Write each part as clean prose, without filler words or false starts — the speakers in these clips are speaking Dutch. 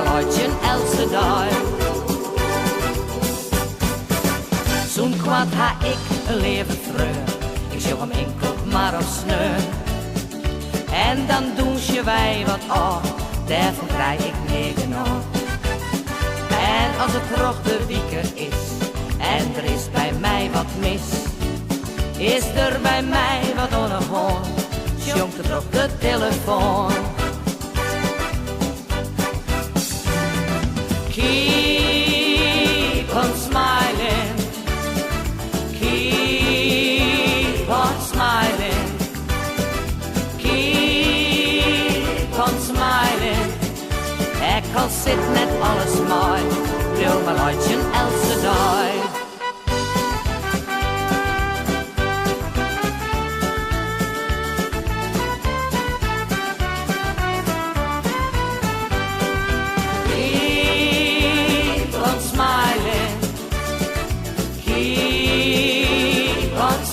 maar uit je elste dag. Zo'n kwad ha ik een leven vreun, ik zoek hem enkel maar op sneun. En dan doen ze wij wat af, daarvan krijg ik meer genoeg. En als het terug de weekend is, en er is bij mij wat mis, is er bij mij wat ongehoord, jongt er op de telefoon. Keep on smiling, keep on smiling, keep on smiling. Ik al zit net alles mooi, wil maar uit je elste dag.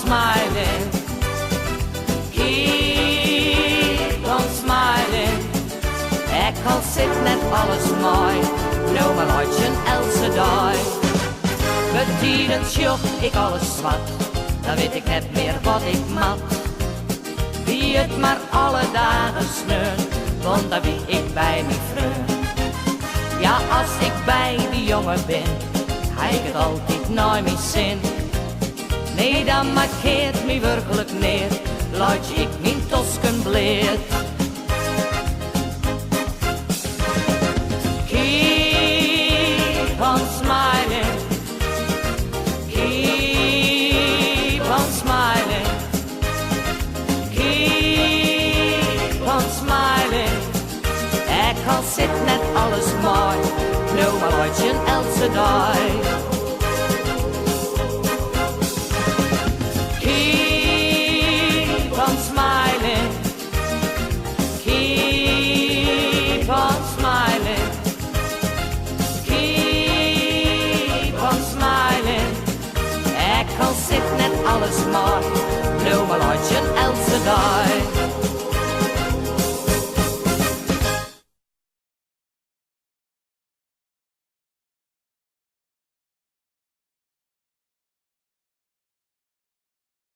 Smiling, keep on smiling. Ik al zit net alles mooi, nou maar uit je elste dag. Bedienend zocht ik alles zwart, dan weet ik net meer wat ik mat. Wie het maar alle dagen sneun, want dan wie ik bij me vreun. Ja, als ik bij die jongen ben, hij ik het altijd nooit meer zin. Nee, dan markeert me werkelijk neer, laat ik mijn tosken bleed. Keep on smiling, keep on smiling, keep on smiling. Ik al zit net alles mooi, nou maar uit je elste dag. Smiling, keep on smiling, keep on smiling. Ik al zit net alles mooi, nou maar uit je elste dag.